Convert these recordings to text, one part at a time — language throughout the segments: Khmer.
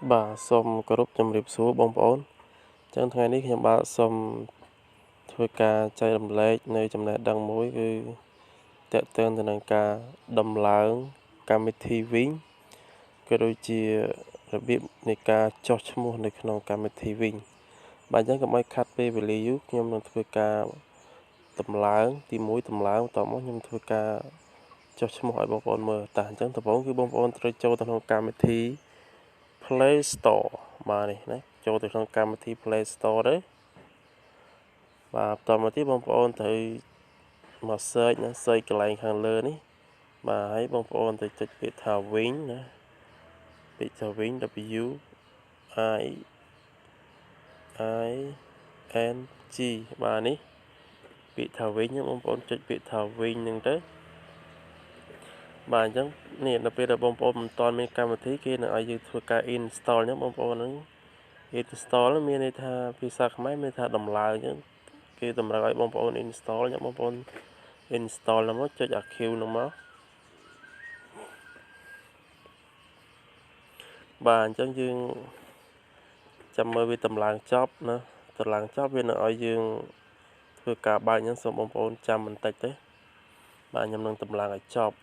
បាទសូមគោរពជំរាបសួរបងប្អូនចឹងថ្ងៃនេះខ្ញុំបាទសូមធ្វើការចែករំលែកនៅចំណេះដឹងមួយគឺតកតើទៅនឹងការដំឡើងកម្មវិធីវិញក៏ដូចជារបៀបនៃការចុះឈ្មោះនៅក្នុងកម្មវិធីវិញបាទចឹងកុំឲ្យខាត់ពេលវេលាយូរខ្ញុំនឹងធ្វើការដំឡើងទី1ដំឡើងបន្ទាប់មកខ្ញុំធ្វើការចុះឈ្មោះឲ្យបងប្អូនមើលតើអញ្ចឹងដំបូងគឺបងប្អូនត្រូវចូលទៅក្នុងកម្មវិធី Play Store បាទនេះណាចូលទៅក្នុងកម្មវិធី Play Store ទៅបាទបន្តមកទៀតបងប្អូនត្រូវមក search ណា search កន្លែងខាងលើនេះបាទហើយបងប្អូនទៅចុចពាក្យថាវិញណាពាក្យថាវិញ W I N G បាទនេះពាក្យថាវិញបងប្អូនចុចពាក្យថាវិញហ្នឹងទៅបាទអញ្ចឹងនេះដល់ពេលដែលបងប្អូនមិនទាន់មានកម្មវិធីគេនឹងឲ្យយើងធ្វើការ install អញ្ចឹងបងប្អូនហ្នឹង install មានន័យថាភាសាខ្មែរមានថាដំឡើងអញ្ចឹងគេតម្រូវឲ្យបងប្អូន install អញ្ចឹងបងប្អូន install ហ្នឹងមកចុចអា Q ហ្នឹងមកបាទអញ្ចឹងយើងចាំមើលវាតម្លើងចប់ណាតម្លើងចប់វានឹងឲ្យយើងធ្វើការបើកអញ្ចឹងសូមបងប្អូនចាំបន្តិចទេបាទខ្ញុំនឹងតម្លើងឲ្យចប់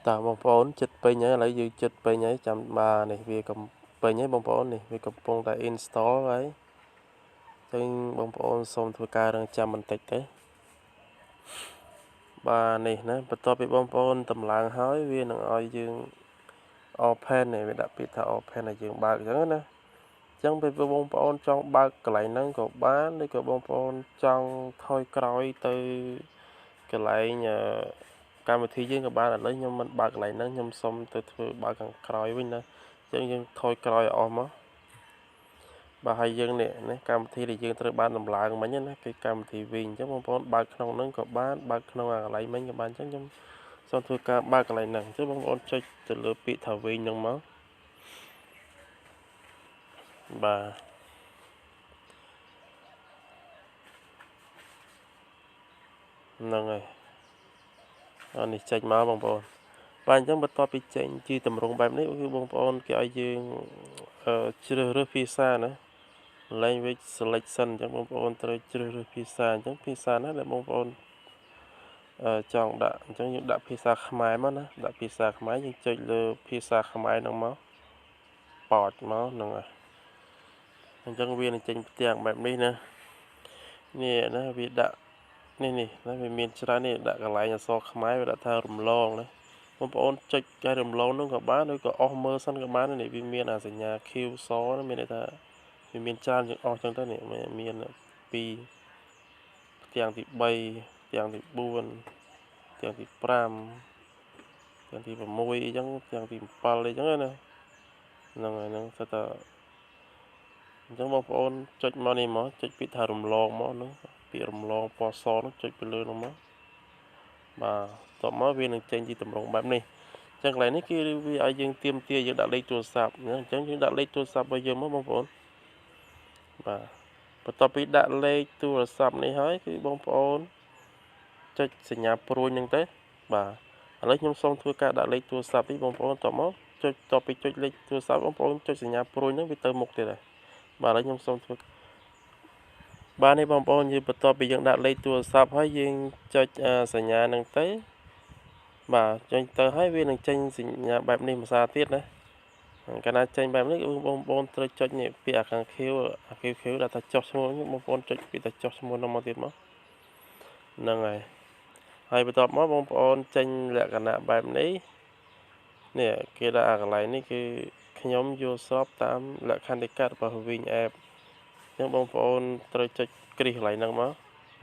តើបងប្អូនចិត្តពេញហើយឥឡូវយើងចិត្តពេញហើយចាំបាទនេះវាកំពេញហើយបងប្អូននេះវាកំពុងតែ install ហើយអញ្ចឹងបងប្អូនសូមធ្វើការរង់ចាំបន្តិចទេបាទនេះណាបន្ទាប់ពីបងប្អូនតម្លើងហើយវានឹងឲ្យយើង open នេះវាដាក់ពាក្យថា open ឲ្យយើងបើកអញ្ចឹងណាអញ្ចឹងពេលបងប្អូនចង់បើកកន្លែងហ្នឹងក៏បានឬក៏បងប្អូនចង់ថយក្រោយទៅកន្លែងកម្មវិធីយើងក៏បានឥឡូវខ្ញុំមិនបើកកន្លែងហ្នឹងខ្ញុំសុំទៅធ្វើបើកខាងក្រោយវិញណាអញ្ចឹងយើងថយក្រោយអស់មកបាទហើយយើងនេះកម្មវិធីដែលយើងត្រូវបានដំឡើងមិញណាគឺកម្មវិធីវិញអញ្ចឹងបងប្អូនបើកក្នុងហ្នឹងក៏បានបើកក្នុងកន្លែងមិញក៏បានអញ្ចឹងខ្ញុំសូមធ្វើការបើកកន្លែងហ្នឹងអញ្ចឹងបងប្អូនចុចទៅលើពាក្យថាវិញហ្នឹងមកបាទហ្នឹងហើយអានេះចេញមកបងប្អូនបាទអញ្ចឹងបន្ទាប់ពីចេញជាតម្រងបែបនេះគឺបងប្អូនគេឲ្យយើងជ្រើសរើសភាសាណា language selection អញ្ចឹងបងប្អូនត្រូវជ្រើសរើសភាសាអញ្ចឹងភាសាណាដែលបងប្អូនចង់ដាក់អញ្ចឹងយើងដាក់ភាសាខ្មែរមកណាដាក់ភាសាខ្មែរយើងចុចលើភាសាខ្មែរហ្នឹងមកប៉ោចមកហ្នឹងហើយអញ្ចឹងវានឹងចេញផ្ទាំងបែបនេះណានេះណាវាដាក់នេះណាវាមានច្រើននេះដាក់កន្លែងអក្សរខ្មែរវាដាក់ថារំលងណាបងប្អូនចុចកែរំលងនោះក៏បានឬក៏អស់មើលសិនក៏បាននេះវាមានអាសញ្ញា Q សណាមានន័យថាវាមានច្រើនជាងអស់ចឹងទៅនេះមាន2ទាំងទី3ទាំងទី4ទាំងទី5ទាំងទី6អីចឹងទាំងទី7អីចឹងណាហ្នឹងហើយហ្នឹងស្ទើរអញ្ចឹងបងប្អូនចុចមកនេះមកចុចពាក្យថារំលងមកហ្នឹងពាក្យរំលងពណ៌សហ្នឹងចុចទៅលើហ្នឹងមកបាទតបមកវានឹងចេញជាតម្រងបែបនេះអញ្ចឹងកន្លែងនេះគឺវាឲ្យយើងទៀមទាយើងដាក់លេខទូរស័ព្ទអញ្ចឹងយើងដាក់លេខទូរស័ព្ទរបស់យើងមកបងប្អូនបាទបន្ទាប់ពីដាក់លេខទូរស័ព្ទនេះហើយគឺបងប្អូនចុចសញ្ញាព្រួយហ្នឹងទៅបាទឥឡូវខ្ញុំសូមធ្វើការដាក់លេខទូរស័ព្ទនេះបងប្អូនតមកចុចតពីចុចលេខទូរស័ព្ទបងប្អូនចុចសញ្ញាព្រួយហ្នឹងវាទៅមុខទៀតហើយបាទឥឡូវខ្ញុំសូមធ្វើបាទនេះបងប្អូនយើងបន្ទាប់ពីយើងដាក់លេខទូរស័ព្ទហើយយើងចុចសញ្ញាហ្នឹងទៅបាទចេញទៅហើយវានឹងចេញសញ្ញាបែបនេះភាសាទៀតណាកាលណាចេញបែបនេះបងប្អូនត្រូវចុចនេះពាក្យអាខាង Q ដាក់ថាចុះឈ្មោះបងប្អូនចុចពាក្យថាចុះឈ្មោះនោះមកទៀតមកហ្នឹងហើយបន្ទាប់មកបងប្អូនចេញលក្ខណៈបែបនេះនេះគេដាក់អាកន្លែងនេះគឺខ្ញុំយល់ស្របតាមលក្ខន្តិកៈរបស់វិញ app អញ្ចឹងបងប្អូនត្រូវចុចគ្រីសកន្លែងហ្នឹងមក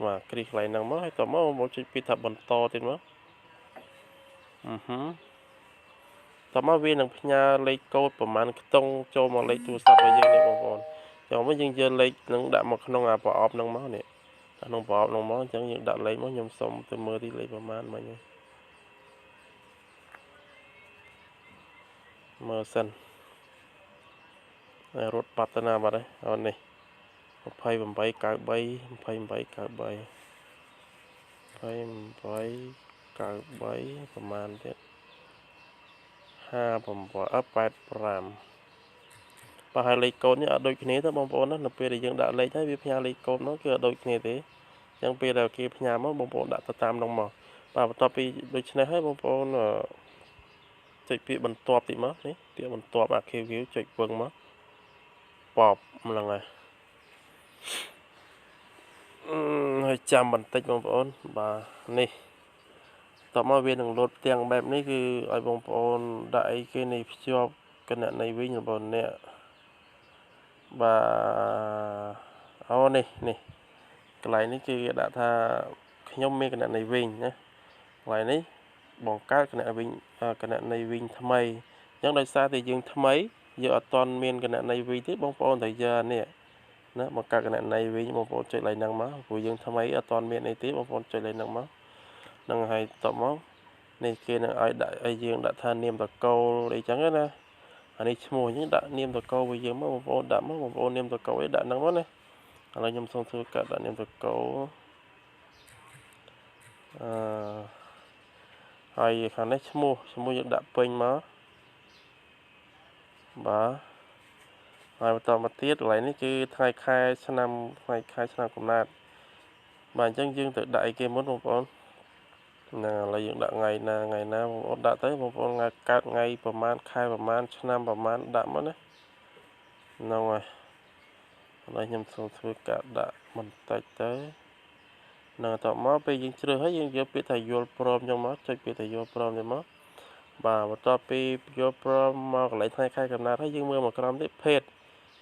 បាទគ្រីសកន្លែងហ្នឹងមកហើយតមកបងប្អូនចុចពាក្យថាបន្តទៀតមកតមកវានឹងផ្ញើលេខកូដប្រមាណខ្ទង់ចូលមកលេខទូរស័ព្ទរបស់យើងនេះបងប្អូនចាំមកយើងយកលេខនឹងដាក់មកក្នុងអាប្រអប់ហ្នឹងមកនេះក្នុងប្រអប់ហ្នឹងមកអញ្ចឹងយើងដាក់លេខមកខ្ញុំសុំទៅមើលទីលេខប្រមាណមិញមើលសិនរត់បាត់ទៅណាបាត់ហើយអូននេះ2893ប្រមាណទៀត បើហើយលេខកូននេះអត់ដូចគ្នាទេបងប្អូនណានៅពេលដែលយើងដាក់លេខហើយវាផ្ញើលេខកូននោះគឺអត់ដូចគ្នាទេអញ្ចឹងពេលដែលគេផ្ញើមកបងប្អូនដាក់ទៅតាមនោះមកបាទបន្ទាប់ពីដូច្នេះហើយបងប្អូនចុចពាក្យបន្ទាប់តិចមកនេះពាក្យបន្ទាប់ archive view ចុចពឹងមកពបហ្នឹងហើយហើយចាំបន្តិចបងប្អូនបាទនេះតមកវានឹងលោតផ្ទាំងបែបនេះគឺឲ្យបងប្អូនដាក់អីគេនេះភ្ជាប់គណនីវិញរបស់អ្នកបាទអូនេះកន្លែងនេះគឺដាក់ថាខ្ញុំមានគណនីវិញណាកន្លែងនេះបង្កើតគណនីវិញថ្មីអញ្ចឹងដោយសារតែយើងថ្មីយើងអត់ទាន់មានគណនីវិញទេបងប្អូនត្រូវយកនេះណាបង្កើតគណនីវិញបងប្អូនចុចលេខហ្នឹងមកព្រោះយើងថ្មីអត់ទាន់មានអីទេបងប្អូនចុចលេខហ្នឹងមកហ្នឹងហើយតបមកនេះគេនឹងឲ្យដាក់ឲ្យយើងដាក់ថានាមតកូលអីចឹងណាអានេះឈ្មោះអញ្ចឹងដាក់នាមតកូលរបស់យើងមកបងប្អូនដាក់មកបងប្អូននាមតកូលអីដាក់ហ្នឹងមកណាឥឡូវខ្ញុំសូមធ្វើកាត់ដាក់នាមតកូលហើយខាងនេះឈ្មោះយើងដាក់ពេញមកបាទហើយបន្តមកទៀតកន្លែងនេះគឺថ្ងៃខែឆ្នាំកំណើតបាទអញ្ចឹងយើងទៅដាក់អីគេមុនបងប្អូនណាឥឡូវយើងដាក់ថ្ងៃណាបងប្អូនដាក់ទៅបងប្អូនកើតថ្ងៃប្រហែលខែប្រហែលឆ្នាំប្រហែលដាក់មកណាហ្នឹងហើយឥឡូវខ្ញុំសូមធ្វើការដាក់បន្តិចទៅនឹងតមកពេលយើងជ្រើសហើយយើងយកពាក្យថាយល់ព្រមចឹងមកចុចពាក្យថាយល់ព្រមទៅមកបាទបន្ទាប់ពីយល់ព្រមមកកន្លែងថ្ងៃខែកំណើតហើយយើងមើលមកក្រោមទៀតភេទ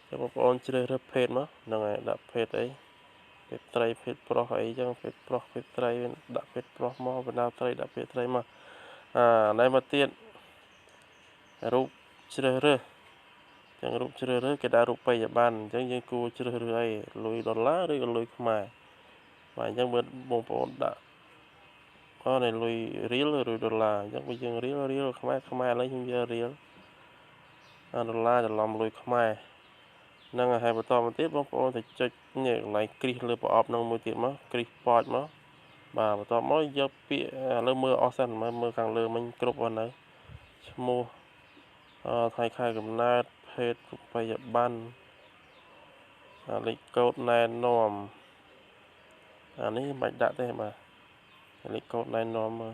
ចឹងបងប្អូនជ្រើសរើសភេទមកហ្នឹងហើយដាក់ភេទអីភេទត្រីភេទប្រុសអីចឹងភេទប្រុសភេទត្រីដាក់ភេទប្រុសមកបណ្ដាត្រីដាក់ភេទត្រីមកណែមកទៀតរូបជ្រើសរើសចឹងរូបជ្រើសរើសគេដាក់រូបបិយប័ណ្ណអញ្ចឹងយើងគួរជ្រើសរើសអីលុយដុល្លារឬក៏លុយខ្មែរបាទអញ្ចឹងបើបងប្អូនដាក់នៃលុយរៀលឬដុល្លារអញ្ចឹងបើយើងរៀលខ្មែរឥឡូវខ្ញុំយករៀលដុល្លារច្រឡំលុយខ្មែរហ្នឹងហើយបន្តមកទៀតបងប្អូនទៅចុចនេះកន្លែងគ្រីសលើប្រអប់ហ្នឹងមួយទៀតមកគ្រីសប៉ចមកបាទបន្ទាប់មកយកពាក្យឥឡូវមើលអស់សិនមើលខាងលើមិញគ្រប់អស់នៅឈ្មោះថ្ងៃខែកំណើតភេទរូបិយប័ណ្ណលេខកូដណែនាំអានេះមិនបាច់ដាក់ទេបាទលេខកូដណែនាំឥ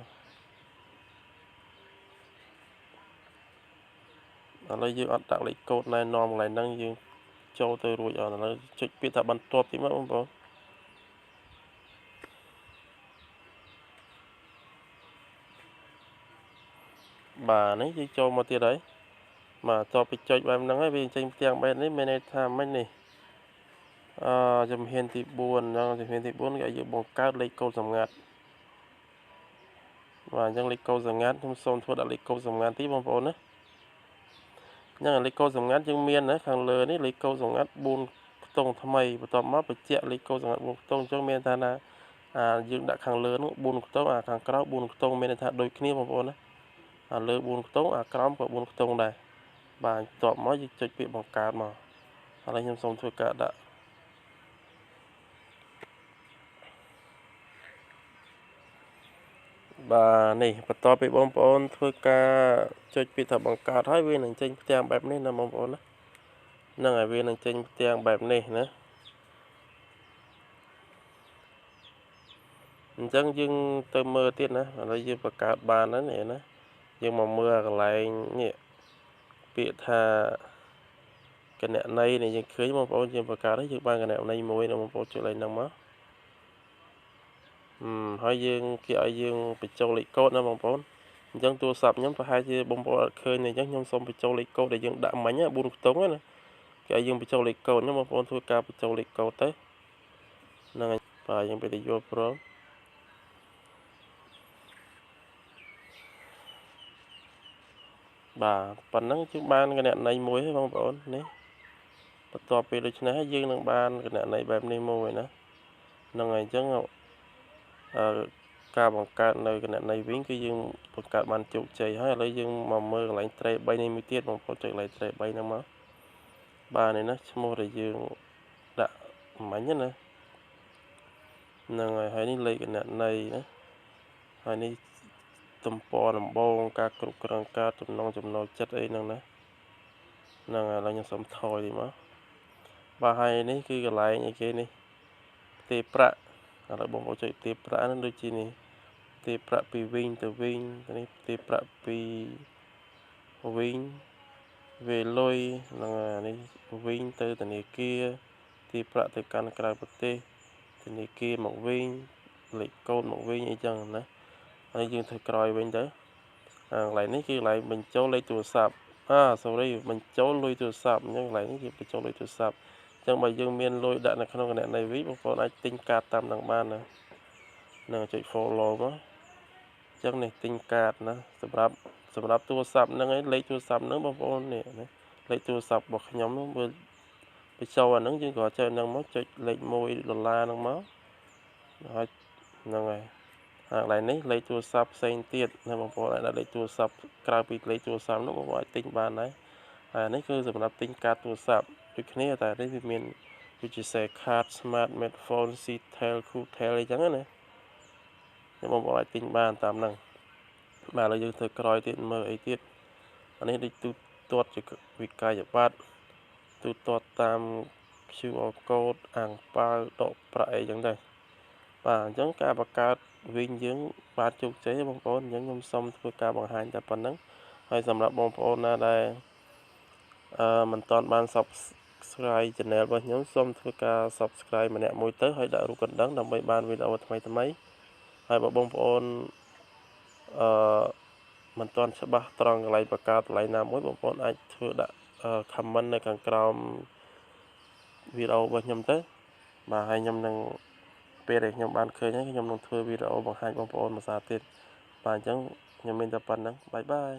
ឡូវយើងអត់ដាក់លេខកូដណែនាំកន្លែងហ្នឹងយើងចូលទៅរួចអត់ឥឡូវចុចពាក្យថាបន្ទាប់តិចមកបងប្អូនបាទនេះយើងចូលមកទៀតហើយបាទតទៅចុចបែបហ្នឹងហើយវាចេញផ្ទាំងបែបនេះមានន័យថាម៉េចនេះជំហានទី4ហ្នឹងជំហានទី4គេឲ្យយើងបង្កើតលេខកូដសម្ងាត់បាទអញ្ចឹងលេខកូដសម្ងាត់ខ្ញុំសូមធ្វើដាក់លេខកូដសម្ងាត់ទីបងប្អូនណាអញ្ចឹងលេខកូដសម្ងាត់យើងមានណាខាងលើនេះលេខកូដសម្ងាត់4ខ្ទង់ថ្មីបន្ទាប់មកបញ្ជាក់លេខកូដសម្ងាត់4ខ្ទង់អញ្ចឹងមានថាណាយើងដាក់ខាងលើនោះ4ខ្ទង់ខាងក្រោម4ខ្ទង់មានន័យថាដូចគ្នាបងប្អូនណាលើ4ខ្ទង់ក្រោមក៏4ខ្ទង់ដែរបាទបន្ទាប់មកយើងចុចពាក្យបង្កើតមកឥឡូវខ្ញុំសូមធ្វើការដាក់បាទនេះបន្ទាប់ពីបងប្អូនធ្វើការចុចពាក្យថាបង្កើតហើយវានឹងចេញផ្ទាំងបែបនេះណាបងប្អូនណាហ្នឹងហើយវានឹងចេញផ្ទាំងបែបនេះណាអញ្ចឹងយើងទៅមើលទៀតណាឥឡូវយើងបង្កើតបានហើយនេះណាយើងមកមើលកន្លែងនេះពាក្យថាគណនីនេះយើងឃើញបងប្អូនយើងបង្កើតហើយយើងបានគណនីមួយណាបងប្អូនចុចលេខហ្នឹងមកហើយយើងគេឲ្យយើងបញ្ចូលលេខកូដណាបងប្អូនអញ្ចឹងទូរស័ព្ទខ្ញុំប្រហែលជាបងប្អូនអត់ឃើញទេអញ្ចឹងខ្ញុំសូមបញ្ចូលលេខកូដដែលយើងដាក់មិញ4ខ្ទង់ណាគេឲ្យយើងបញ្ចូលលេខកូដណាបងប្អូនធ្វើការបញ្ចូលលេខកូដទៅហ្នឹងហើយបាទយើងទៅយល់ព្រមបាទប៉ុណ្ណឹងយើងបានគណនីមួយហើយបងប្អូននេះបន្ទាប់ពីដូច្នេះហើយយើងនឹងបានគណនីបែបនេះមួយណាហ្នឹងហើយអញ្ចឹងការបង្កើតនៅគណនីវិញគឺយើងបង្កើតបានជោគជ័យហើយឥឡូវយើងមកមើលកន្លែងត្រេ3នេះមួយទៀតបងប្អូនចុចកន្លែងត្រេ3ហ្នឹងមកបាទនេះណាឈ្មោះដែលយើងដាក់មិញណាហ្នឹងហើយនេះលេខគណនីណាហើយនេះ ទំព័រដំបូងការគ្រប់គ្រងការចំណងចំណូលចិត្តអីហ្នឹងណាហ្នឹងហើយឥឡូវខ្ញុំសុំថយទីមកបាទហើយនេះគឺកន្លែងអីគេនេះផ្ទេរប្រាក់ឥឡូវបងប្អូនចុចផ្ទេរប្រាក់ហ្នឹងដូចជានេះផ្ទេរប្រាក់ពីវិញទៅវិញនេះផ្ទេរប្រាក់ពីវិញវាលុយហ្នឹងហើយនេះវិញទៅធនាគារផ្ទេរប្រាក់ទៅកាន់ក្រៅប្រទេសធនាគារមកវិញលេខកូដមកវិញអីចឹងណាហើយយើងធ្វើក្រោយវិញទៅកន្លែងនេះគឺកន្លែងបញ្ចូលលេខទូរស័ព្ទsorry បញ្ចូលលុយទូរស័ព្ទអញ្ចឹងកន្លែងនេះគឺបញ្ចូលលុយទូរស័ព្ទអញ្ចឹងបើយើងមានលុយដាក់នៅក្នុងគណនីវិញបងប្អូនអាចទិញកាតតាមនឹងបានណានឹងចុច follow មកអញ្ចឹងនេះទិញកាតណាសម្រាប់ទូរស័ព្ទហ្នឹងឯងលេខទូរស័ព្ទហ្នឹងបងប្អូននេះណាលេខទូរស័ព្ទរបស់ខ្ញុំហ្នឹងមើលបញ្ចូលអាហ្នឹងយើងក៏ចុចហ្នឹងមកចុចលេខ$1ហ្នឹងមកហើយហ្នឹងហើយកន្លែងនេះលេខទូរស័ព្ទផ្សេងទៀតណាបងប្អូនអាចដាក់លេខទូរស័ព្ទក្រៅពីលេខទូរស័ព្ទនោះបងប្អូនអាចទិញបានដែរហើយនេះគឺសម្រាប់ទិញកាតទូរស័ព្ទដូចគ្នាតែនេះវាមានដូចជា Share Card Smart Smartphone Citel Qtel អីចឹងណាខ្ញុំបងប្អូនអាចទិញបានតាមហ្នឹងបាទឥឡូវយើងធ្វើក្រោយទៀតមើលអីទៀតអានេះដូចទូទាត់ជាវិក័យប័ត្រទូទាត់តាម QR code អាំងប៉ាវដកប្រាក់អីចឹងដែរបាទអញ្ចឹងការបង្កើតវិញយើងបានជោគជ័យបងប្អូនអញ្ចឹងខ្ញុំសូមធ្វើការបង្ហាញតែប៉ុណ្្នឹងហើយសម្រាប់បងប្អូនណាដែលមិនទាន់បាន Subscribe Channel របស់ខ្ញុំសូមធ្វើការ Subscribe ម្នាក់មួយទៅហើយដាក់រូបកណ្ដឹងដើម្បីបានវីដេអូថ្មីហើយបើបងប្អូនមិនទាន់ច្បាស់ត្រង់កន្លែងបង្កើតកន្លែងណាមួយបងប្អូនអាចធ្វើដាក់ comment នៅខាងក្រោមវីដេអូរបស់ខ្ញុំទៅបាទហើយខ្ញុំនឹងពេលដែលខ្ញុំបានឃើញហើយខ្ញុំនឹងធ្វើវីដេអូបង្ហាញបងប្អូនភាសាទៀតបាទអញ្ចឹងខ្ញុំមានតែប៉ុណ្្នឹងបាយបាយ